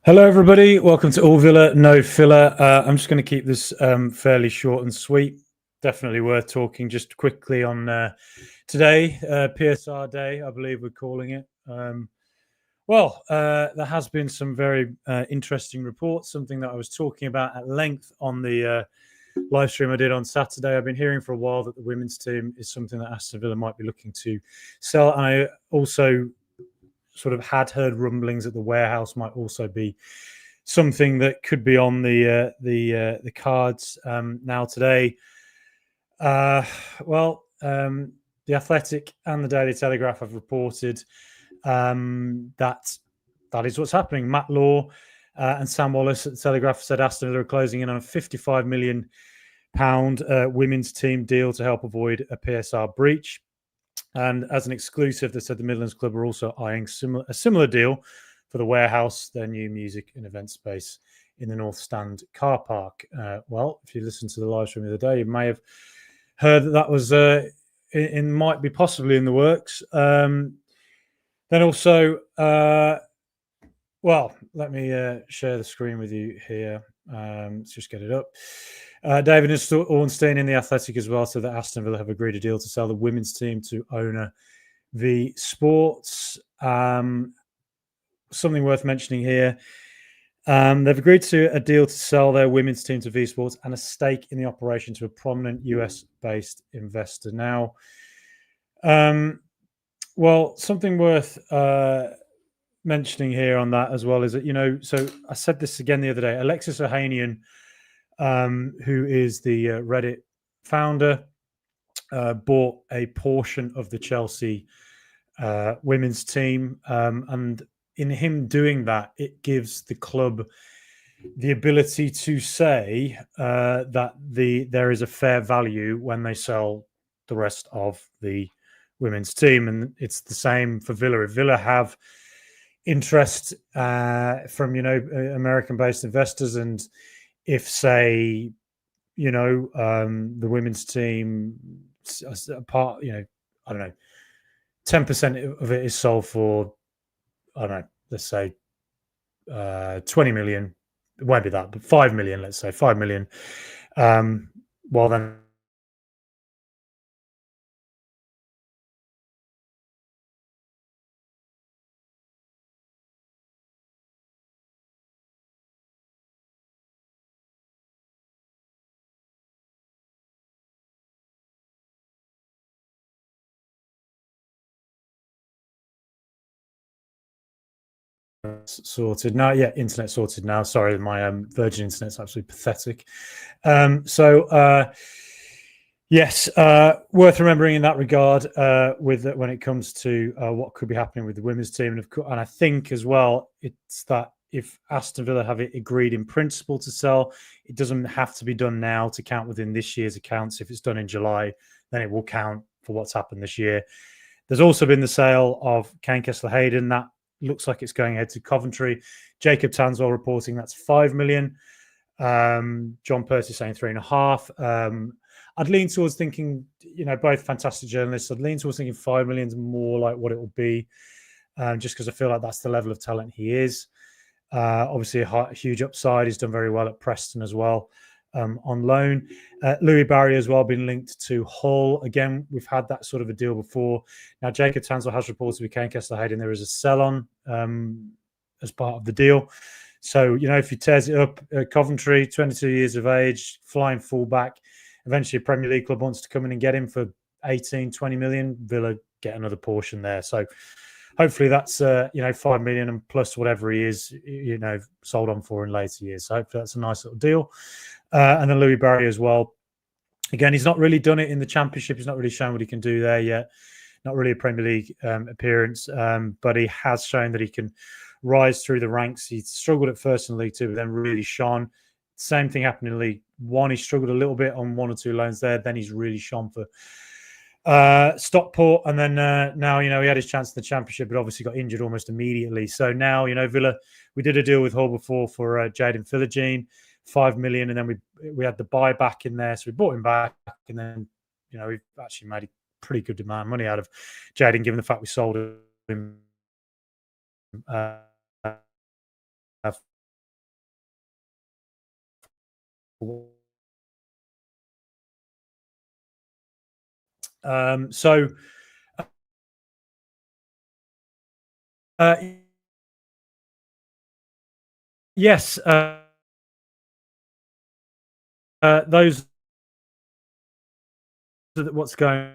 Hello, everybody. Welcome to All Villa, No Filler. I'm just going to keep this fairly short and sweet. Definitely worth talking just quickly on today, PSR Day, I believe we're calling it. There has been some very interesting reports, something that I was talking about at length on the live stream I did on Saturday. I've been hearing for a while that the women's team is something that Aston Villa might be looking to sell. And I also sort of had heard rumblings that the warehouse might also be something that could be on the cards now today. The Athletic and the Daily Telegraph have reported that is what's happening. Matt Law and Sam Wallace at the Telegraph said Aston Villa are closing in on a £55 million women's team deal to help avoid a PSR breach. And as an exclusive, they said the Midlands Club are also eyeing a similar deal for the warehouse, their new music and event space in the North Stand car park. If you listened to the live stream the other day, you may have heard that was might be possibly in the works. Then also, let me share the screen with you here. Let's just get it up. David Ornstein in the Athletic as well said that Aston Villa have agreed a deal to sell the women's team to owner V Sports. Something worth mentioning here. They've agreed to a deal to sell their women's team to V Sports and a stake in the operation to a prominent US-based investor. Now, something worth mentioning here on that as well is that, so I said this again the other day, Alexis Ohanian, who is the Reddit founder, bought a portion of the Chelsea women's team. And in him doing that, it gives the club the ability to say that there is a fair value when they sell the rest of the women's team. And it's the same for Villa. If Villa have interest from, American-based investors, and if, say, the women's team part, I don't know, 10% of it is sold for, I don't know, let's say 20 million. It won't be that, but 5 million, let's say 5 million. Then sorted now. Yeah, internet sorted now. Sorry, my Virgin internet's absolutely pathetic. Yes, worth remembering in that regard when it comes to what could be happening with the women's team, and I think as well it's that if Aston Villa have it agreed in principle to sell, it doesn't have to be done now to count within this year's accounts. If it's done in July, then it will count for what's happened this year. There's also been the sale of Kaine Kesler-Hayden. That looks like it's going ahead to Coventry. Jacob Tanswell reporting that's 5 million. John Percy saying 3.5. I'd lean towards thinking, both fantastic journalists. I'd lean towards thinking 5 million is more like what it will be, just because I feel like that's the level of talent he is. Obviously, a huge upside. He's done very well at Preston as well, on loan. Louie Barry as well been linked to Hull. Again, we've had that sort of a deal before. Now, Jacob Tanswell has reported with Kaine Kesler-Hayden there is a sell-on as part of the deal. So, if he tears it up, Coventry, 22 years of age, flying fullback, eventually a Premier League club wants to come in and get him for 18, 20 million, Villa get another portion there. So hopefully that's, 5 million and plus whatever he is, sold on for in later years. So hopefully that's a nice little deal. And then Louie Barry as well. Again, he's not really done it in the Championship. He's not really shown what he can do there yet. Not really a Premier League appearance, but he has shown that he can rise through the ranks. He struggled at first in League Two, but then really shone. Same thing happened in League One. He struggled a little bit on one or two loans there. Then he's really shone for Stockport. And then now, he had his chance in the Championship, but obviously got injured almost immediately. So now, Villa, we did a deal with Hull before for Jaden Philogene, 5 million. And then we had the buyback in there. So we bought him back. And then, we've actually made a pretty good amount of money out of Jaden, given the fact we sold him So uh, yes, those are what's going.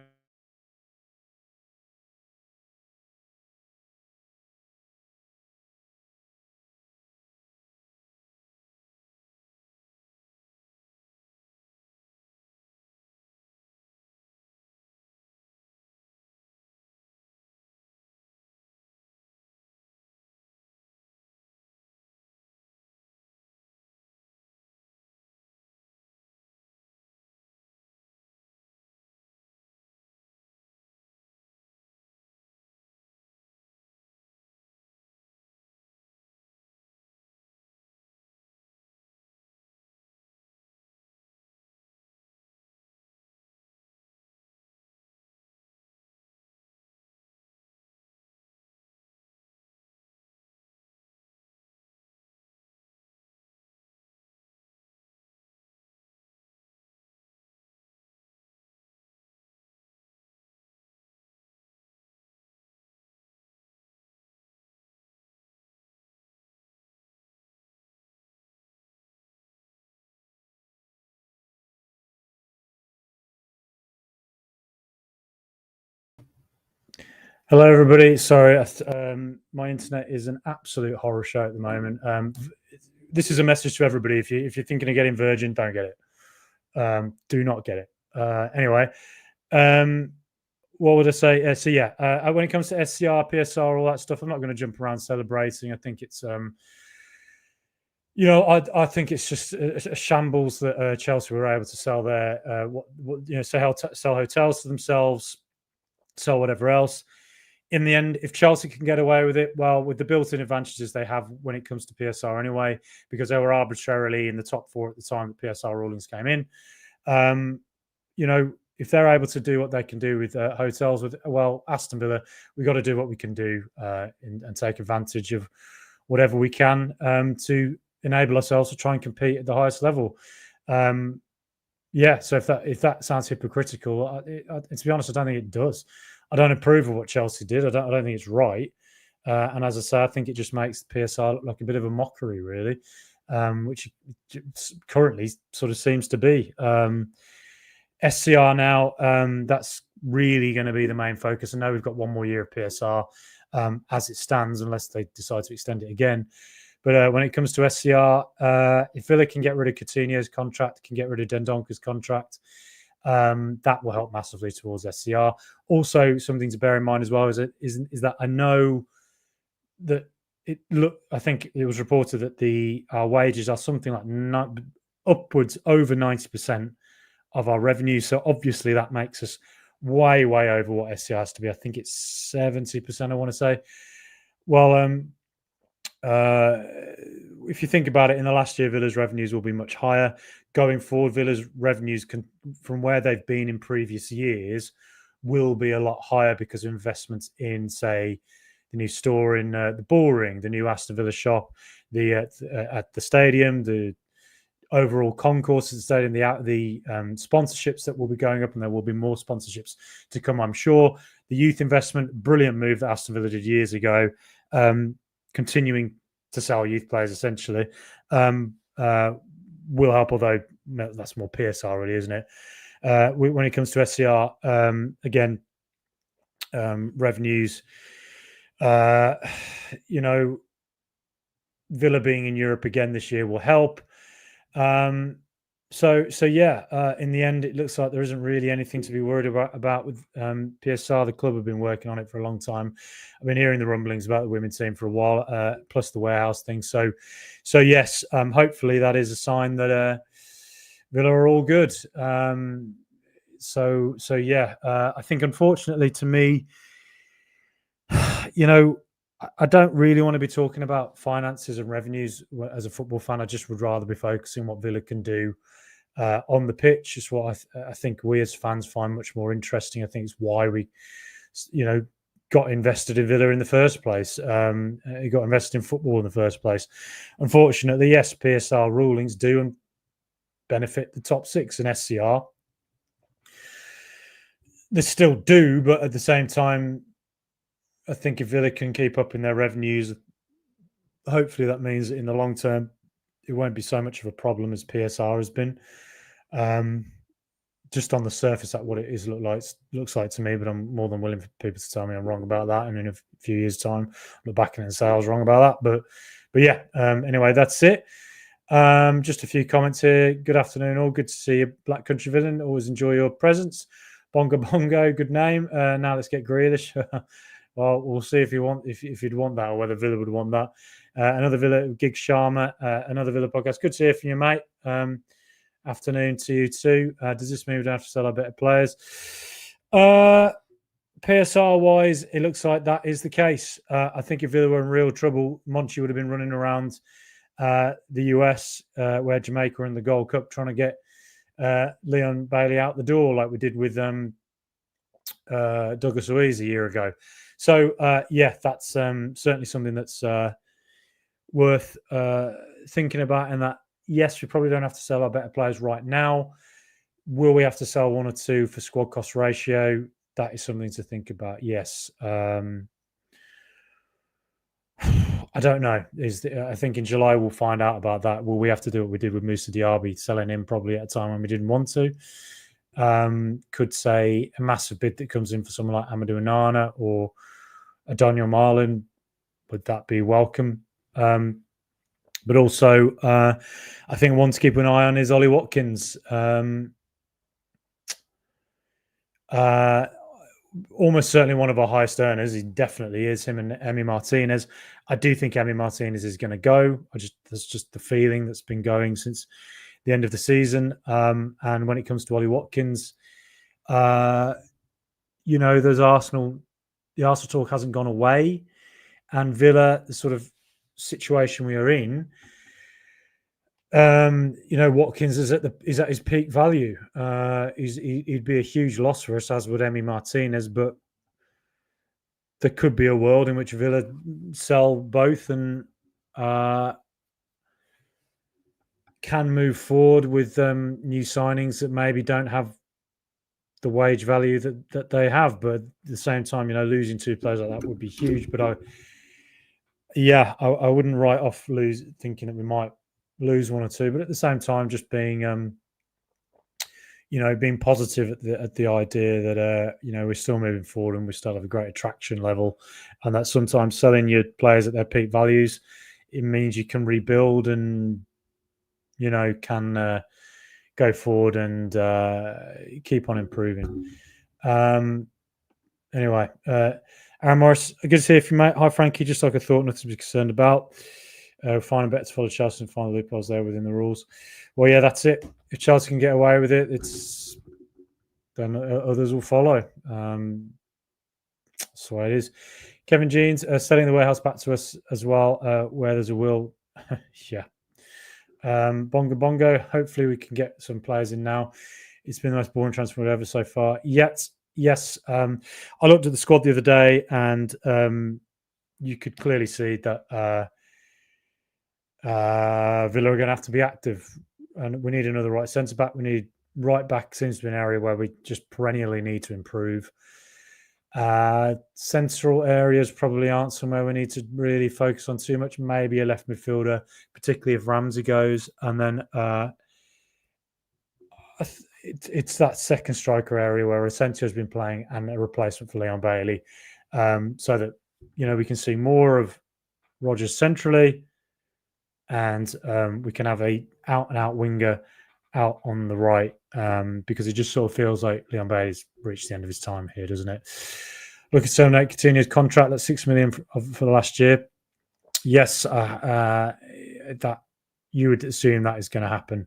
Hello, everybody. Sorry, my internet is an absolute horror show at the moment. This is a message to everybody. If you're thinking of getting Virgin, don't get it. Do not get it. Anyway, what would I say? When it comes to SCR, PSR, all that stuff, I'm not going to jump around celebrating. I think it's I think it's just a shambles that Chelsea were able to sell their sell hotels to themselves, sell whatever else. In the end, if Chelsea can get away with it, well, with the built-in advantages they have when it comes to PSR anyway, because they were arbitrarily in the top 4 at the time that PSR rulings came in. If they're able to do what they can do with hotels, Aston Villa, we've got to do what we can do and take advantage of whatever we can to enable ourselves to try and compete at the highest level. So if that sounds hypocritical, to be honest, I don't think it does. I don't approve of what Chelsea did. I don't think it's right. And as I say, I think it just makes the PSR look like a bit of a mockery, really, which currently sort of seems to be. SCR now, that's really going to be the main focus. I know we've got one more year of PSR as it stands, unless they decide to extend it again. But when it comes to SCR, if Villa can get rid of Coutinho's contract, can get rid of Dendonker's contract, that will help massively towards SCR. Also, something to bear in mind as well is that I know that I think it was reported that our wages are something like upwards over 90% of our revenue. So obviously that makes us way over what SCR has to be. I think it's 70%. I want to say. Well, if you think about it, in the last year, Villa's revenues will be much higher. Going forward, Villa's revenues from where they've been in previous years will be a lot higher because of investments in, say, the new store in the Bullring, the new Aston Villa shop, at the stadium, the overall concourse at the stadium, the sponsorships that will be going up, and there will be more sponsorships to come, I'm sure. The youth investment, brilliant move that Aston Villa did years ago. Continuing to sell youth players essentially will help, although that's more PSR really, isn't it? When it comes to SCR, again, revenues, Villa being in Europe again this year will help. In the end, it looks like there isn't really anything to be worried about with PSR. The club have been working on it for a long time. I've been hearing the rumblings about the women's team for a while, plus the warehouse thing. So yes, hopefully that is a sign that Villa are all good. I think unfortunately to me, I don't really want to be talking about finances and revenues as a football fan. I just would rather be focusing on what Villa can do on the pitch. It's what I think we as fans find much more interesting. I think it's why we, got invested in Villa in the first place. Got invested in football in the first place. Unfortunately, yes, PSR rulings do benefit the top six in SCR. They still do, but at the same time, I think if Villa can keep up in their revenues, hopefully that means that in the long term, it won't be so much of a problem as PSR has been. Just on the surface, that's what it is looks like to me, but I'm more than willing for people to tell me I'm wrong about that. And in a few years' time, I'll look back and say I was wrong about that. But yeah, anyway, that's it. Just a few comments here. Good afternoon, all. Good to see you, Black Country Villain. Always enjoy your presence. Bongo Bongo, good name. Now let's get Grealish. Well, we'll see if you'd want that or whether Villa would want that. Another Villa Gig Sharma, another Villa podcast. Good to hear from you, mate. Afternoon to you too. Does this mean we don't have to sell our better players? PSR wise, it looks like that is the case. I think if Villa were in real trouble, Monchi would have been running around the US, where Jamaica are in the Gold Cup, trying to get Leon Bailey out the door, like we did with Douglas Luiz a year ago. So yeah, that's certainly something that's worth thinking about. And that, yes, we probably don't have to sell our better players right now. Will we have to sell one or two for squad cost ratio? That is something to think about. Yes. I don't know. I think in July we'll find out about that. Will we have to do what we did with Moussa Diaby, selling him probably at a time when we didn't want to? Could say a massive bid that comes in for someone like Amadou Onana or a Daniel Marlin. Would that be welcome? But also, I think one to keep an eye on is Ollie Watkins. Almost certainly one of our highest earners. He definitely is, him and Emi Martinez. I do think Emi Martinez is going to go. That's just the feeling that's been going since the end of the season. And when it comes to Ollie Watkins, there's Arsenal. The Arsenal talk hasn't gone away, and Villa, the sort of situation we are in. Watkins is at his peak value. He'd be a huge loss for us, as would Emi Martinez. But there could be a world in which Villa sell both and can move forward with new signings that maybe don't have the wage value that they have. But at the same time, losing two players like that would be huge. But I wouldn't write off thinking that we might lose one or two, but at the same time, just being, being positive at the idea that we're still moving forward and we still have a great attraction level, and that sometimes selling your players at their peak values, it means you can rebuild and can go forward and keep on improving. Anyway. Aaron Morris, good to hear from you, mate. Hi, Frankie. Just like I thought, nothing to be concerned about. Finding better to follow Chelsea and find the loopholes there within the rules. Well, yeah, that's it. If Chelsea can get away with it, then others will follow. That's the way it is. Kevin Jeans, selling the warehouse back to us as well, where there's a will. Yeah. Bongo Bongo, hopefully we can get some players in now. It's been the most boring transfer ever so far. Yes. I looked at the squad the other day, and you could clearly see that Villa are going to have to be active, and we need another right centre back. We need right back. Seems to be an area where we just perennially need to improve. Central areas probably aren't somewhere we need to really focus on too much. Maybe a left midfielder, particularly if Ramsey goes, and then it's that second striker area where Asensio has been playing and a replacement for Leon Bailey, so that we can see more of Rodgers centrally, and we can have a out-and-out winger out on the right, because it just sort of feels like Leon Bailey's reached the end of his time here, doesn't it? Look at terminate Coutinho's contract. That's $6 million for the last year. Yes, that you would assume that is going to happen,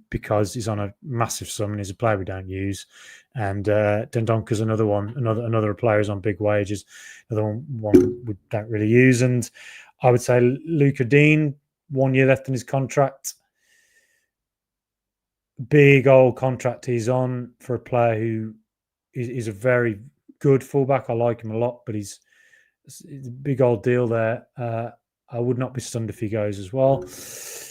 because he's on a massive sum and he's a player we don't use. And Dendonka's another one, another player is on big wages, another one we don't really use. And I would say Luca Dean, 1 year left in his contract. Big old contract he's on for a player who is a very good fullback. I like him a lot, but it's a big old deal there. I would not be stunned if he goes as well.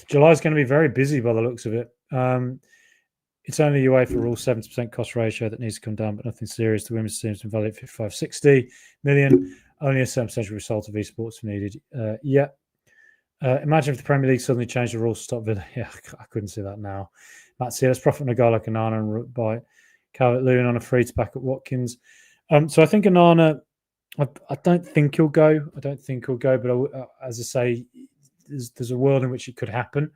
July's going to be very busy by the looks of it. It's only UEFA rule 70% cost ratio that needs to come down, but nothing serious. The women's team's been valued at 55-60 million. Only a certain percentage of result of esports needed. Imagine if the Premier League suddenly changed the rules to stop Villa. Yeah, I couldn't see that now. Let's profit on a guy like Onana and by Calvert-Lewin on a free to back at Watkins. So I think Onana, I don't think he'll go. But as I say, there's a world in which it could happen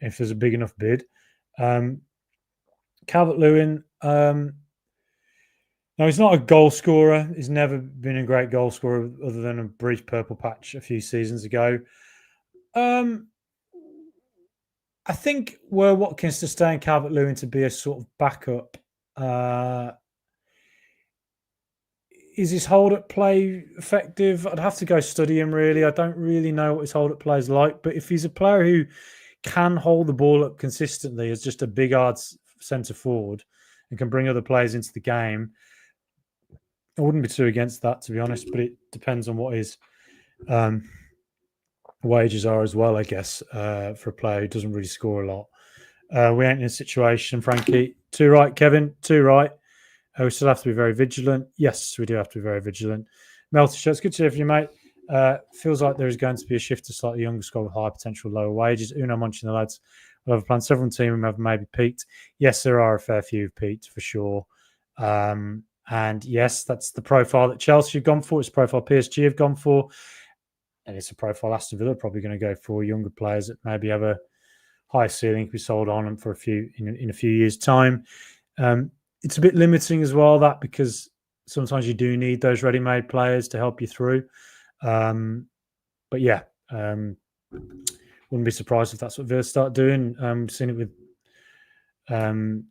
if there's a big enough bid. Calvert-Lewin, no, he's not a goal scorer. He's never been a great goal scorer other than a brief purple patch a few seasons ago. I think were Watkins to stay in Calvert-Lewin to be a sort of backup, is his hold-up play effective? I'd have to go study him, really. I don't really know what his hold-up play is like, but if he's a player who can hold the ball up consistently as just a big hard centre forward and can bring other players into the game, I wouldn't be too against that, to be honest, but it depends on what his wages are as well, I guess, for a player who doesn't really score a lot. We ain't in a situation, Frankie. Too right, Kevin. Too right. We still have to be very vigilant. Yes, we do have to be very vigilant. Melter, it's good to hear from you, mate. Feels like there is going to be a shift to slightly younger squad with higher potential, lower wages. Uno Munch and the lads will have a plan. Several teams have maybe peaked. Yes, there are a fair few who've peaked for sure. And yes, that's the profile that Chelsea have gone for. It's the profile PSG have gone for. And it's a profile Aston Villa are probably going to go for younger players that maybe have a high ceiling, can be sold on them for a few in a few years' time. It's a bit limiting as well, that, because sometimes you do need those ready-made players to help you through. But yeah, wouldn't be surprised if that's what Villa start doing. We've seen it with Andre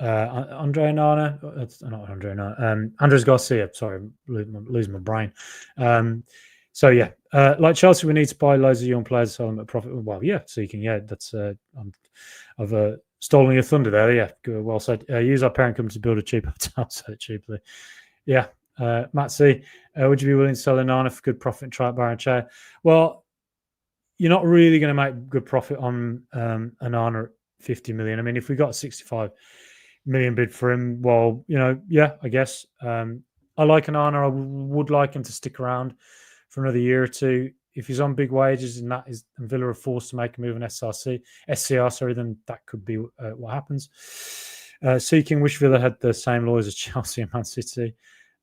Onana. Not Andre Onana. Andres Garcia. Sorry, I'm losing my brain. So yeah, like Chelsea, we need to buy loads of young players, sell them at profit. Well, yeah, Seeking. Yeah, that's I've stolen your thunder there. Yeah, good, well said. Use our parent company to build a cheap hotel, sell it cheaply. Yeah, Matt C. Would you be willing to sell Onana for good profit and try it Baron Chair? Well, you're not really going to make good profit on Onana at 50 million. I mean, if we got a 65 million bid for him, well, yeah, I guess. I like Onana. I would like him to stick around for another year or two. If he's on big wages and Villa are forced to make a move on SCR, then that could be what happens. Seeking, wish Villa had the same lawyers as Chelsea and Man City.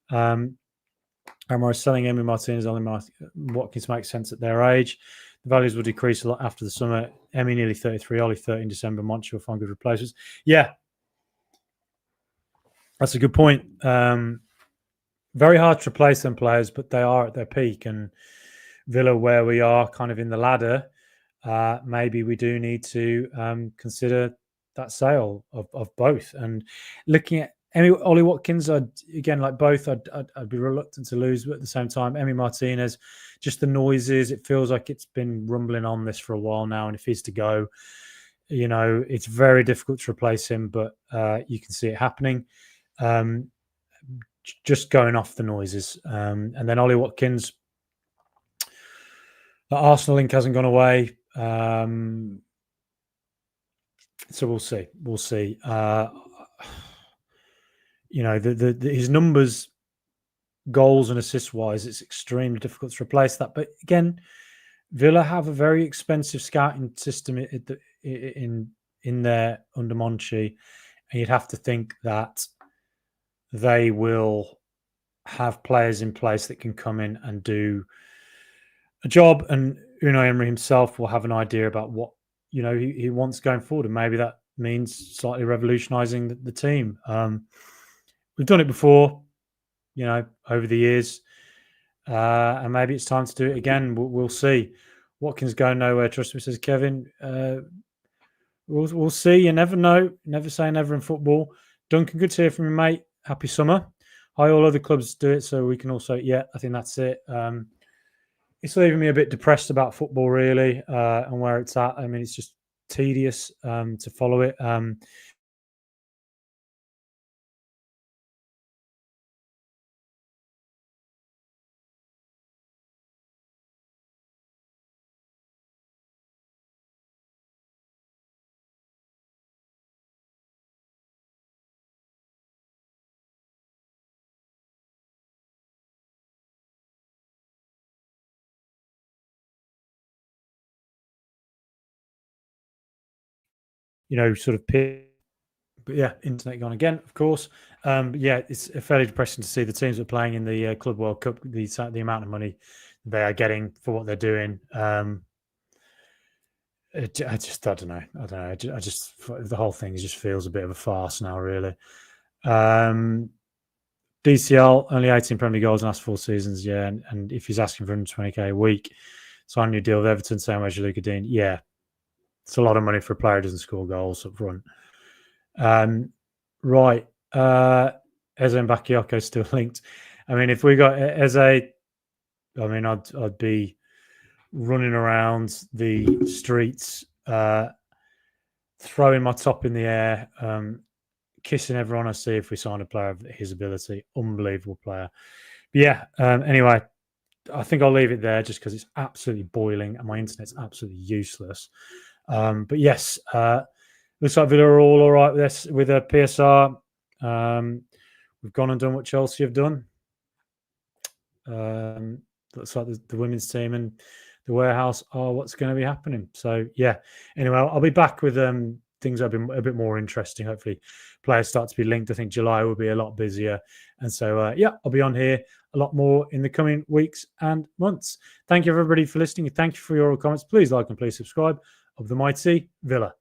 Omar is selling Emi Martinez, only Watkins makes sense at their age. The values will decrease a lot after the summer. Emi nearly 33, Ollie 30 in December. Monchi will find good replacements. Yeah, that's a good point. Very hard to replace them players, but they are at their peak. And Villa, where we are kind of in the ladder, maybe we do need to consider that sale of both. And looking at Ollie Watkins, again, like both, I'd be reluctant to lose, but at the same time, Emi Martinez, just the noises, it feels like it's been rumbling on this for a while now. And if he's to go, it's very difficult to replace him, but you can see it happening. Just going off the noises. And then Ollie Watkins, the Arsenal link hasn't gone away. So we'll see. We'll see. His numbers, goals and assists wise, it's extremely difficult to replace that. But again, Villa have a very expensive scouting system in there under Monchi, and you'd have to think that they will have players in place that can come in and do a job, and Unai Emery himself will have an idea about what he wants going forward, and maybe that means slightly revolutionising the team. We've done it before, over the years, and maybe it's time to do it again. We'll see. Watkins going nowhere. Trust me, says Kevin. We'll see. You never know. Never say never in football. Duncan, good to hear from you, mate. Happy summer. Hi, all other clubs do it, so we can also. Yeah, I think that's it. It's leaving me a bit depressed about football, really, and where it's at. I mean, it's just tedious to follow it. sort of but yeah, internet gone again, of course. But yeah, it's fairly depressing to see the teams that are playing in the Club World Cup, the amount of money they are getting for what they're doing. I don't know. I just the whole thing just feels a bit of a farce now, really. DCL only 18 Premier goals in the last 4 seasons, yeah. And if he's asking for 120k a week, sign a new deal with Everton, same way as Luca Dean, yeah, it's a lot of money for a player who doesn't score goals up front. Right, Eze and Bakayoko still linked. I mean, if we got Eze, I mean, I'd be running around the streets, throwing my top in the air, kissing everyone I see if we sign a player of his ability. Unbelievable player. But yeah, anyway, I think I'll leave it there just because it's absolutely boiling and my internet's absolutely useless. But yes, looks like Villa are all right with this, with a PSR. We've gone and done what Chelsea have done. Looks like the women's team and the warehouse are what's going to be happening. So yeah, anyway, I'll be back with things that have been a bit more interesting. Hopefully players start to be linked. I think July will be a lot busier. And so, yeah, I'll be on here a lot more in the coming weeks and months. Thank you, everybody, for listening. Thank you for your comments. Please like and please subscribe. Of the mighty Villa.